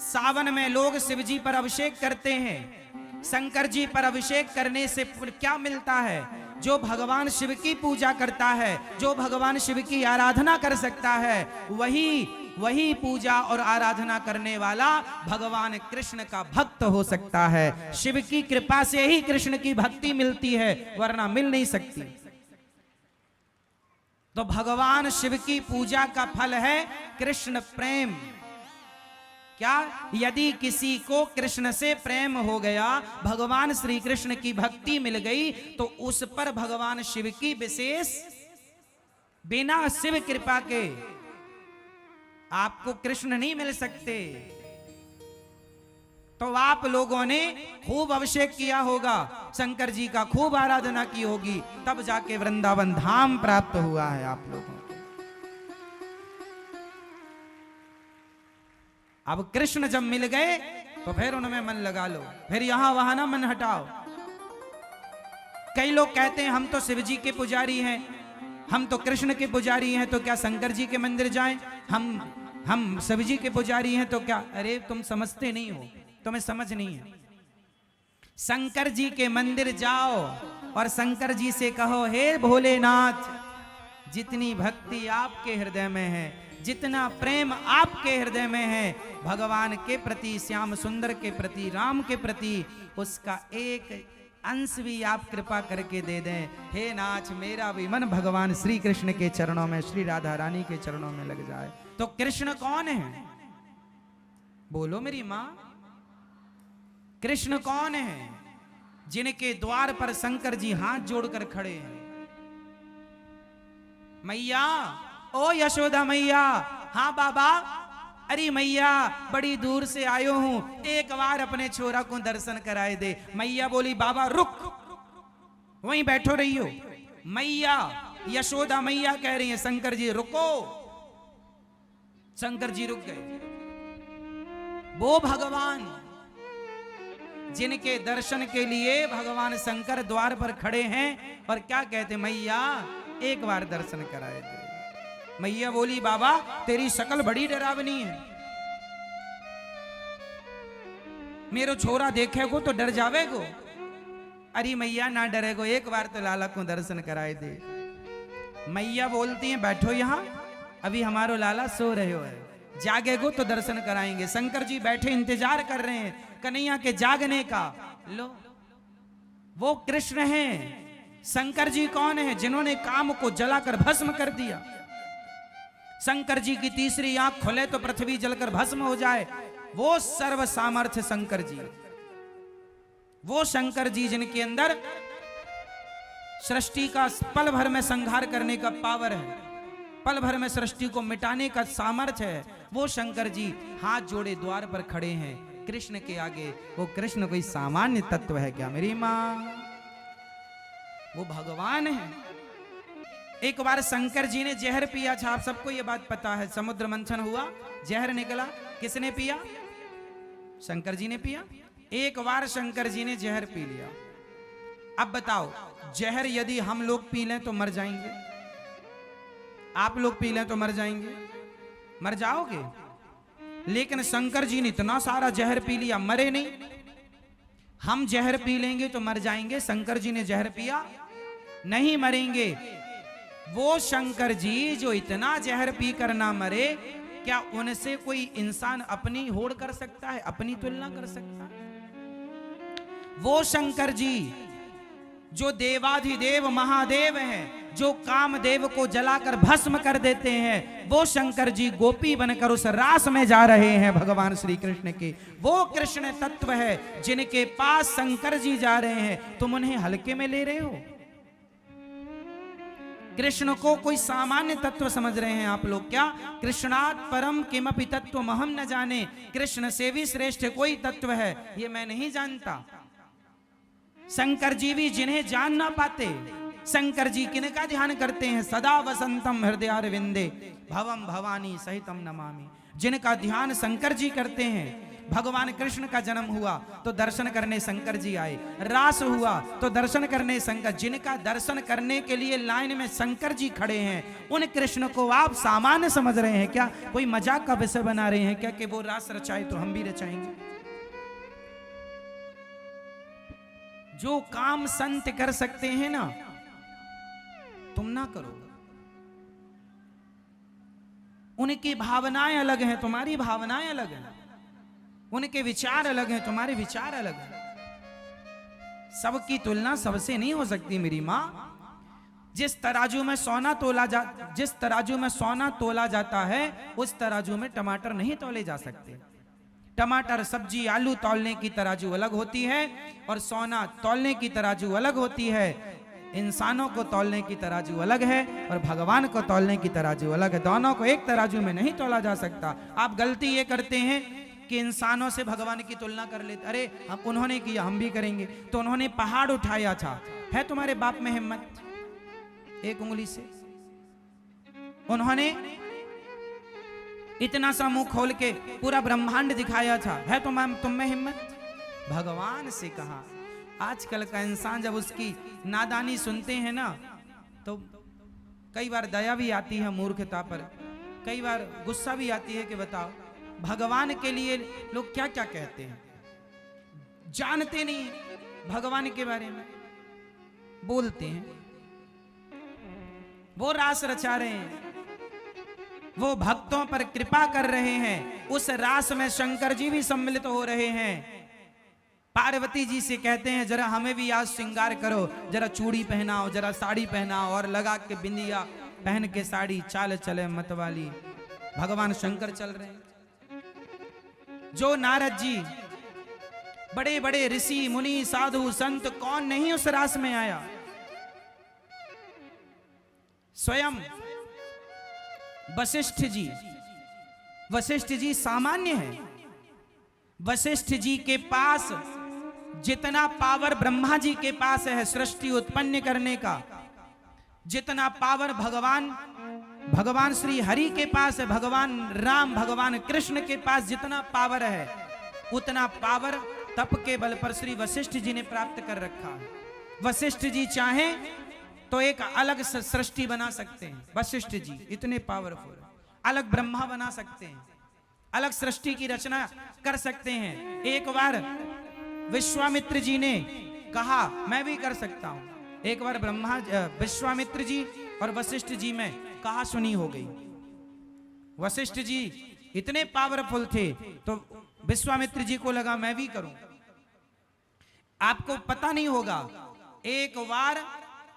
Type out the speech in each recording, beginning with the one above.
सावन में लोग शिव जी पर अभिषेक करते हैं। शंकर जी पर अभिषेक करने से क्या मिलता है? जो भगवान शिव की पूजा करता है, जो भगवान शिव की आराधना कर सकता है, वही पूजा और आराधना करने वाला भगवान कृष्ण का भक्त हो सकता है। शिव की कृपा से ही कृष्ण की भक्ति मिलती है, वरना मिल नहीं सकती। तो भगवान शिव की पूजा का फल है कृष्ण प्रेम। क्या? यदि किसी को कृष्ण से प्रेम हो गया, भगवान श्री कृष्ण की भक्ति मिल गई, तो उस पर भगवान शिव की विशेष, बिना शिव कृपा के आपको कृष्ण नहीं मिल सकते। तो आप लोगों ने खूब अभिषेक किया होगा, शंकर जी का खूब आराधना की होगी, तब जाके वृंदावन धाम प्राप्त हुआ है आप लोगों को। अब कृष्ण जब मिल गए तो फिर उनमें मन लगा लो, फिर यहां वहां ना मन हटाओ। कई लोग कहते हैं हम तो शिव जी के पुजारी हैं, हम तो कृष्ण के पुजारी हैं, तो क्या शंकर जी के मंदिर जाएं? हम शिव जी के पुजारी हैं तो क्या? अरे तुम समझते नहीं हो, तुम्हें समझ नहीं है। शंकर जी के मंदिर जाओ और शंकर जी से कहो, हे भोलेनाथ, जितनी भक्ति आपके हृदय में है, जितना प्रेम आपके हृदय में है भगवान के प्रति, श्याम सुंदर के प्रति, राम के प्रति, उसका एक अंश भी आप कृपा करके दे दें। हे नाथ, मेरा भी मन भगवान श्री कृष्ण के चरणों में, श्री राधा रानी के चरणों में लग जाए। तो कृष्ण कौन है? बोलो मेरी मां, कृष्ण कौन है? जिनके द्वार पर शंकर जी हाथ जोड़कर खड़े हैं। मैया, ओ यशोदा मैया। हाँ बाबा। अरे मैया, बड़ी दूर से आयो हूं, एक बार अपने छोरा को दर्शन कराए दे। मैया बोली, बाबा रुक, वहीं बैठो रहियो। मैया, यशोदा मैया कह रही है, शंकर जी रुको। शंकर जी रुक गए। वो भगवान जिनके दर्शन के लिए भगवान शंकर द्वार पर खड़े हैं और क्या कहते, मैया एक बार दर्शन कराए दे। मैया बोली, बाबा तेरी शकल बड़ी डरावनी है, मेरो छोरा देखेगो तो डर जावेगो। अरे मैया ना डरेगो, एक बार तो लाला को दर्शन कराए दे। मैया बोलती हैं, बैठो यहां, अभी हमारो लाला सो रहे हो है, जागेगो तो दर्शन कराएंगे। शंकर जी बैठे इंतजार कर रहे हैं कन्हैया के जागने का। लो, वो कृष्ण हैं। शंकर जी कौन है? जिन्होंने काम को जलाकर भस्म कर दिया। शंकर जी की तीसरी आंख खुले तो पृथ्वी जलकर भस्म हो जाए, वो सर्व सामर्थ्य शंकर जी। वो शंकर जी जिनके अंदर सृष्टि का पल भर में संहार करने का पावर है, पल भर में सृष्टि को मिटाने का सामर्थ्य है, वो शंकर जी हाथ जोड़े द्वार पर खड़े हैं कृष्ण के आगे। वो कृष्ण कोई सामान्य तत्व है क्या मेरी मां? वो भगवान है। एक बार शंकर जी ने जहर पिया था, आप सबको ये बात पता है। समुद्र मंथन हुआ, जहर निकला, किसने पिया? शंकर जी ने पिया। एक बार शंकर जी ने जहर पी लिया। अब बताओ, जहर यदि हम लोग पी लें तो मर जाएंगे? आप लोग पी लें तो मर जाएंगे? मर जाओगे। लेकिन शंकर जी ने इतना सारा जहर पी लिया, मरे नहीं। हम जहर पी लेंगे तो मर जाएंगे, शंकर जी ने जहर पिया, नहीं मरेंगे। वो शंकर जी जो इतना जहर पी कर ना मरे, क्या उनसे कोई इंसान अपनी होड़ कर सकता है, अपनी तुलना कर सकता है? वो शंकर जी जो देवाधिदेव महादेव हैं, जो कामदेव को जलाकर भस्म कर देते हैं, वो शंकर जी गोपी बनकर उस रास में जा रहे हैं भगवान श्री कृष्ण के। वो कृष्ण तत्व है जिनके पास शंकर जी जा रहे हैं, तुम उन्हें हल्के में ले रहे हो। कृष्ण को कोई सामान्य तत्व समझ रहे हैं आप लोग क्या? कृष्णात् परम किमपि तत्व महम न जाने। कृष्ण से भी श्रेष्ठ कोई तत्व है ये मैं नहीं जानता। शंकर जी भी जिन्हें जान ना पाते, शंकर जी किनका ध्यान करते हैं? सदा वसंतम हृदयारविंदे भवम भवानी सहितम नमामि। जिनका ध्यान शंकर जी करते हैं, भगवान कृष्ण का जन्म हुआ तो दर्शन करने शंकर जी आए, रास हुआ तो दर्शन करने शंकर, जिनका दर्शन करने के लिए लाइन में शंकर जी खड़े हैं, उन कृष्ण को आप सामान्य समझ रहे हैं क्या? कोई मजाक का विषय बना रहे हैं क्या कि वो रास रचाए तो हम भी रचाएंगे? जो काम संत कर सकते हैं ना, तुम ना करो। उनकी भावनाएं अलग हैं, तुम्हारी भावनाएं अलग हैं। उनके विचार अलग हैं, तुम्हारे विचार अलग हैं। सबकी तुलना सबसे नहीं हो सकती मेरी मां। जिस तराजू में सोना तोला जाता है, उस तराजू में टमाटर नहीं तोले जा सकते। टमाटर, सब्जी, आलू तौलने की तराजू अलग होती है और सोना तौलने की तराजू अलग होती है। इंसानों को तौलने की तराजू अलग है और भगवान को तौलने की तराजू अलग है। दोनों को एक तराजू में नहीं तोला जा सकता। आप गलती ये करते हैं कि इंसानों से भगवान की तुलना कर लेते। अरे हम, उन्होंने किया हम भी करेंगे। तो उन्होंने पहाड़ उठाया था, है तुम्हारे बाप में हिम्मत? एक उंगली से उन्होंने इतना सा मुंह खोल के पूरा ब्रह्मांड दिखाया था, है तुम में हिम्मत? भगवान से कहा। आजकल का इंसान जब उसकी नादानी सुनते हैं ना, तो कई बार दया भी आती है मूर्खता पर, कई बार गुस्सा भी आती है कि बताओ भगवान के लिए लोग क्या क्या कहते हैं, जानते नहीं भगवान के बारे में, बोलते हैं। वो रास रचा रहे हैं, वो भक्तों पर कृपा कर रहे हैं। उस रास में शंकर जी भी सम्मिलित हो रहे हैं। पार्वती जी से कहते हैं जरा हमें भी आज श्रृंगार करो, जरा चूड़ी पहनाओ, जरा साड़ी पहनाओ, और लगा के बिंदिया पहन के साड़ी, चाल चले मतवाली। भगवान शंकर चल रहे हैं। जो नारद जी, बड़े बड़े ऋषि मुनि साधु संत, कौन नहीं उस रास में आया? स्वयं वशिष्ठ जी सामान्य है। वशिष्ठ जी के पास जितना पावर ब्रह्मा जी के पास है सृष्टि उत्पन्न करने का, जितना पावर भगवान श्री हरि के पास है, भगवान राम, भगवान कृष्ण के पास जितना पावर है, उतना पावर तप के बल पर श्री वशिष्ठ जी ने प्राप्त कर रखा है। वशिष्ठ जी चाहें तो एक अलग सृष्टि बना सकते हैं। वशिष्ठ जी इतने पावरफुल, अलग ब्रह्मा बना सकते हैं, अलग सृष्टि की रचना कर सकते हैं। एक बार विश्वामित्र जी ने कहा मैं भी कर सकता हूं। एक बार विश्वामित्र जी और वशिष्ठ जी में कहा सुनी हो गई। वशिष्ठ जी इतने पावरफुल थे तो विश्वामित्र जी को लगा मैं भी करूं। आपको पता नहीं होगा, एक बार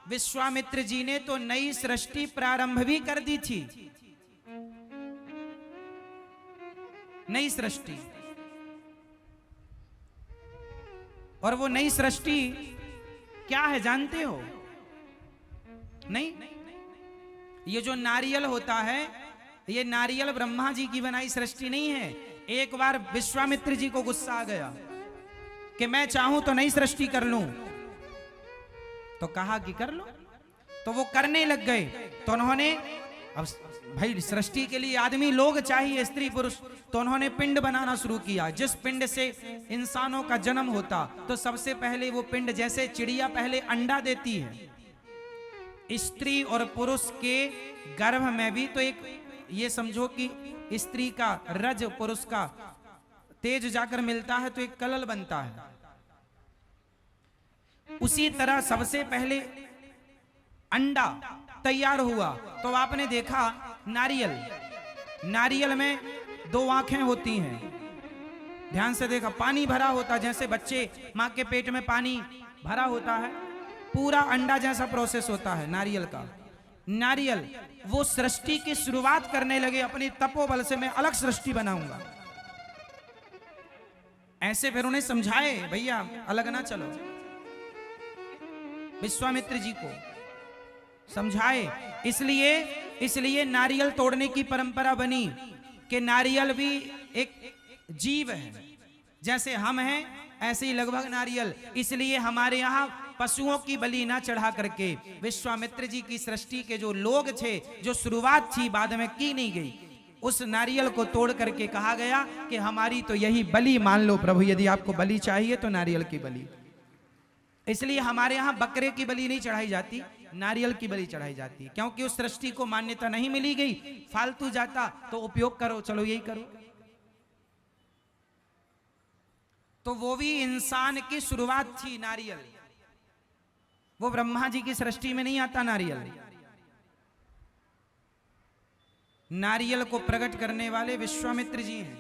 विश्वामित्र जी ने तो नई सृष्टि प्रारंभ भी कर दी थी। नई सृष्टि, और वो नई सृष्टि क्या है जानते हो? नहीं, ये जो नारियल होता है, ये नारियल ब्रह्मा जी की बनाई सृष्टि नहीं है। एक बार विश्वामित्र जी को गुस्सा आ गया कि मैं चाहूं तो नई सृष्टि कर लूं, तो कहा कि कर लो। तो वो करने लग गए। तो उन्होंने, अब भाई सृष्टि के लिए आदमी लोग चाहिए, स्त्री पुरुष, तो उन्होंने पिंड बनाना शुरू किया। जिस पिंड से इंसानों का जन्म होता, तो सबसे पहले वो पिंड, जैसे चिड़िया पहले अंडा देती है, स्त्री और पुरुष के गर्भ में भी तो एक, ये समझो कि स्त्री का रज, पुरुष का तेज जाकर मिलता है तो एक कलल बनता है। उसी तरह सबसे पहले अंडा तैयार हुआ। तो आपने देखा नारियल में दो आंखें होती हैं, ध्यान से देखा, पानी भरा होता, जैसे बच्चे मां के पेट में पानी भरा होता है, पूरा अंडा जैसा प्रोसेस होता है नारियल का। नारियल वो सृष्टि की शुरुआत करने लगे अपनी तपोबल से, मैं अलग सृष्टि बनाऊंगा। ऐसे फिर उन्हें समझाए भैया अलग ना चलो, विश्वामित्र जी को समझाए। इसलिए नारियल तोड़ने की परंपरा बनी कि नारियल भी एक जीव है, जैसे हम हैं ऐसे ही लगभग नारियल। इसलिए हमारे यहाँ पशुओं की बलि ना चढ़ा करके विश्वामित्र जी की सृष्टि के जो लोग थे, जो शुरुआत थी बाद में की नहीं गई, उस नारियल को तोड़ करके कहा गया कि हमारी तो यही बलि मान लो प्रभु, यदि आपको बलि चाहिए तो नारियल की बलि। इसलिए हमारे यहाँ बकरे की बलि नहीं चढ़ाई जाती, नारियल की बलि चढ़ाई जाती है, क्योंकि उस सृष्टि को मान्यता नहीं मिली गई। फालतू जाता तो उपयोग करो, चलो यही करो। तो वो भी इंसान की शुरुआत थी नारियल, वो ब्रह्मा जी की सृष्टि में नहीं आता नारियल। नारियल को प्रकट करने वाले विश्वामित्र जी हैं।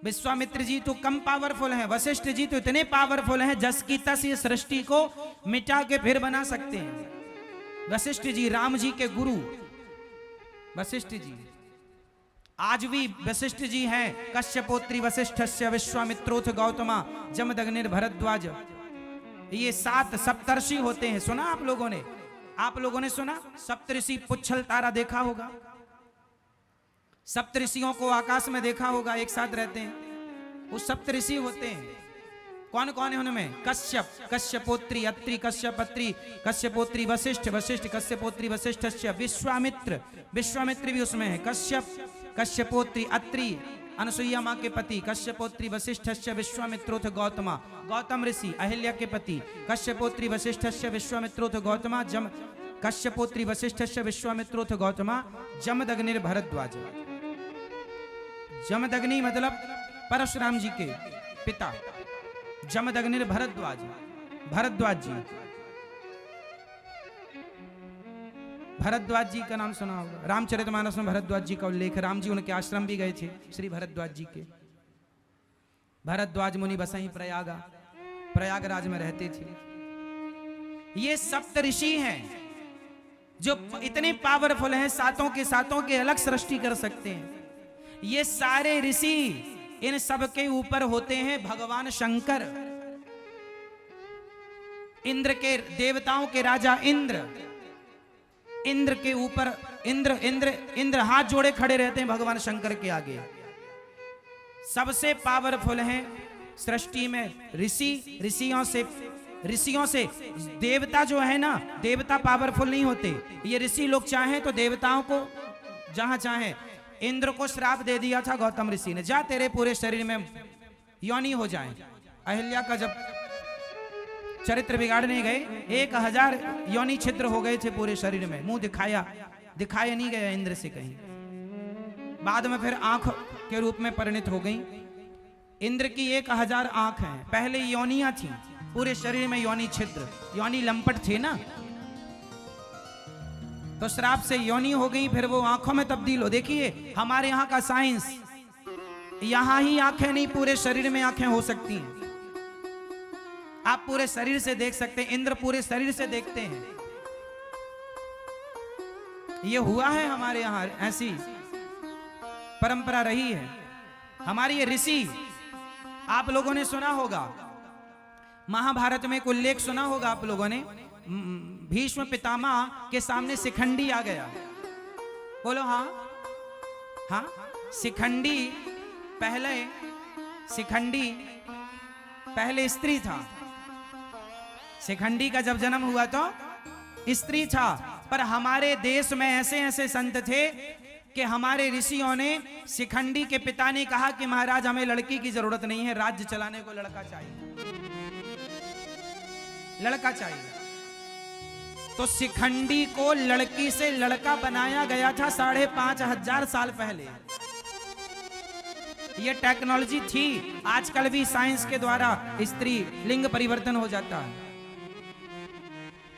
विश्वामित्र जी तो कम पावरफुल हैं, वशिष्ठ जी तो इतने पावरफुल हैं जस की तस ये सृष्टि को मिटा के फिर बना सकते हैं। वशिष्ठ जी राम जी के गुरु वशिष्ठ जी, आज भी वशिष्ठ जी हैं। कश्यपोत्री वशिष्ठस्य विश्वामित्रोथ गौतमा जमदग्निर भरद्वाज, ये 7 सप्तर्षि होते हैं। सुना आप लोगों ने सुना? सप्तऋषि पुच्छल तारा देखा होगा, सप्तऋषियों को आकाश में देखा होगा, एक साथ रहते हैं। वो सप्तऋषि होते हैं। कौन कौन है उनमें? कश्यप, कश्यपोत्री अत्रि, कश्यपत्री, कश्यपोत्री वशिष्ठ, वशिष्ठ कश्यपोत्री वशिष्ठस्य, विश्वामित्र, विश्वामित्र भी उसमें है। कश्यप, कश्यपोत्री अत्रि अनुसुईया माँ के पति, कश्यपोत्री वशिष्ठस्य विश्वामित्रोथ गौतमा, गौतम ऋषि अहिल्या के पति, कश्यपोत्री वशिष्ठस्य विश्वामित्रोथ गौतमा जम, कश्यपोत्री वशिष्ठस्य विश्वामित्रोथ गौतमा जमदग्निर भरद्वाज। जमदग्नि मतलब परशुराम जी के पिता, जमदग्निर भरद्वाज, भरद्वाज जी। भरद्वाज जी का नाम सुना होगा, रामचरितमानस में भरद्वाज जी का उल्लेख। राम जी उनके आश्रम भी गए थे, श्री भरद्वाज जी के। भरद्वाज मुनि बसई प्रयागराज में रहते थे। ये सप्तऋषि हैं जो इतने पावरफुल हैं, सातों के अलग सृष्टि कर सकते हैं। ये सारे ऋषि, इन सब के ऊपर होते हैं भगवान शंकर, इंद्र के, देवताओं के राजा इंद्र। इंद्र के ऊपर इंद्र हाथ जोड़े खड़े रहते हैं भगवान शंकर के आगे। सबसे पावरफुल हैं सृष्टि में ऋषि। ऋषियों से देवता जो है ना, देवता पावरफुल नहीं होते। ये ऋषि लोग चाहें तो देवताओं को जहां चाहें, इंद्र को श्राप दे दिया था गौतम ऋषि ने, जा तेरे पूरे शरीर में योनि हो जाए। अहिल्या का जब चरित्र बिगाड़ने गए, 1000 योनि छिद्र हो गए थे पूरे शरीर में, मुंह दिखाया नहीं गया इंद्र से कहीं। बाद में फिर आंख के रूप में परिणित हो गई। इंद्र की 1000 आंख हैं, पहले योनियां थी, पूरे शरीर में योनि छिद्र, योनि लंपट थे ना, तो श्राप से योनि हो गई, फिर वो आंखों में तब्दील हो। देखिए हमारे यहाँ का साइंस, यहां ही आंखें नहीं, पूरे शरीर में आंखें हो सकती हैं। आप पूरे शरीर से देख सकते हैं, इंद्र पूरे शरीर से देखते हैं। ये हुआ है हमारे यहाँ, ऐसी परंपरा रही है हमारी। ये ऋषि, आप लोगों ने सुना होगा, महाभारत में एक उल्लेख सुना होगा आप लोगों ने, भीष्म पितामह के सामने शिखंडी आ गया। बोलो हाँ हाँ। शिखंडी पहले स्त्री था। शिखंडी का जब जन्म हुआ तो स्त्री था, पर हमारे देश में ऐसे संत थे कि हमारे ऋषियों ने, शिखंडी के पिता ने कहा कि महाराज हमें लड़की की जरूरत नहीं है, राज्य चलाने को लड़का चाहिए। तो शिखंडी को लड़की से लड़का बनाया गया था 5500 साल पहले। ये टेक्नोलॉजी थी। आजकल भी साइंस के द्वारा स्त्री लिंग परिवर्तन हो जाता है,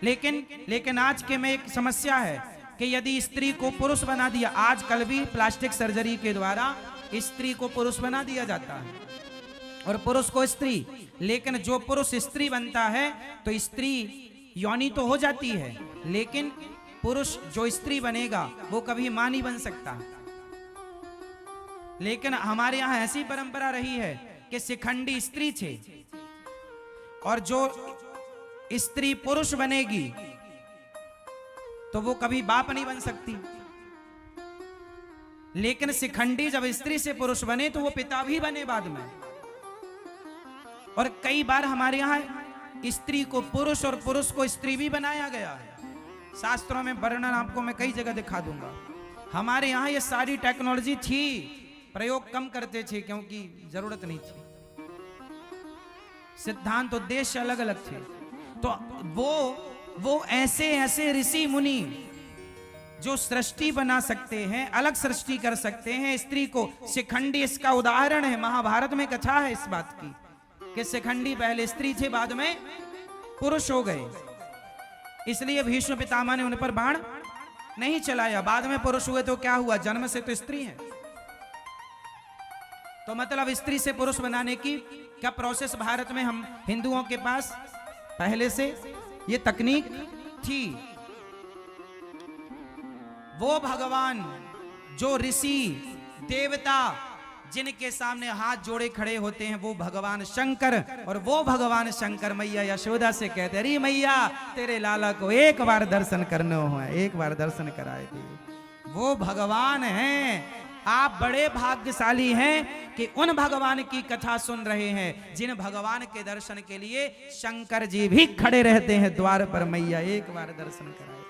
लेकिन आज के में एक समस्या है कि यदि स्त्री को पुरुष बना दिया, आजकल भी प्लास्टिक सर्जरी के द्वारा स्त्री को पुरुष बना दिया जाता है और पुरुष को स्त्री। लेकिन जो पुरुष स्त्री बनता है तो स्त्री योनि तो हो जाती है, लेकिन पुरुष जो स्त्री बनेगा वो कभी मां नहीं बन सकता। लेकिन हमारे यहाँ ऐसी परंपरा रही है कि शिखंडी स्त्री थे, और जो स्त्री पुरुष बनेगी तो वो कभी बाप नहीं बन सकती। लेकिन शिखंडी जब स्त्री से पुरुष बने तो वो पिता भी बने बाद में। और कई बार हमारे यहाँ स्त्री को पुरुष और पुरुष को स्त्री भी बनाया गया है। शास्त्रों में वर्णन आपको मैं कई जगह दिखा दूंगा। हमारे यहाँ ये सारी टेक्नोलॉजी थी, प्रयोग कम करते थे क्योंकि जरूरत नहीं थी, सिद्धांत उद्देश्य अलग अलग थे। तो वो ऐसे ऐसे ऋषि मुनि जो सृष्टि बना सकते हैं, अलग सृष्टि कर सकते हैं। स्त्री को शिखंडी इसका उदाहरण है, महाभारत में कथा है इस बात की कि शिखंडी पहले स्त्री थे, बाद में पुरुष हो गए, इसलिए भीष्म पितामह ने उन पर बाण नहीं चलाया। बाद में पुरुष हुए तो क्या हुआ, जन्म से तो स्त्री है। तो मतलब स्त्री से पुरुष बनाने की क्या प्रोसेस भारत में हम हिंदुओं के पास पहले से ये तकनीक थी। वो भगवान जो ऋषि देवता जिनके सामने हाथ जोड़े खड़े होते हैं, वो भगवान शंकर। और वो भगवान शंकर मैया यशोदा से कहते, अरे मैया तेरे लाला को एक बार दर्शन करना हो, एक बार दर्शन कराए थे। वो भगवान हैं। आप बड़े भाग्यशाली हैं कि उन भगवान की कथा सुन रहे हैं जिन भगवान के दर्शन के लिए शंकर जी भी खड़े रहते हैं द्वार पर। मैया एक बार दर्शन कराए।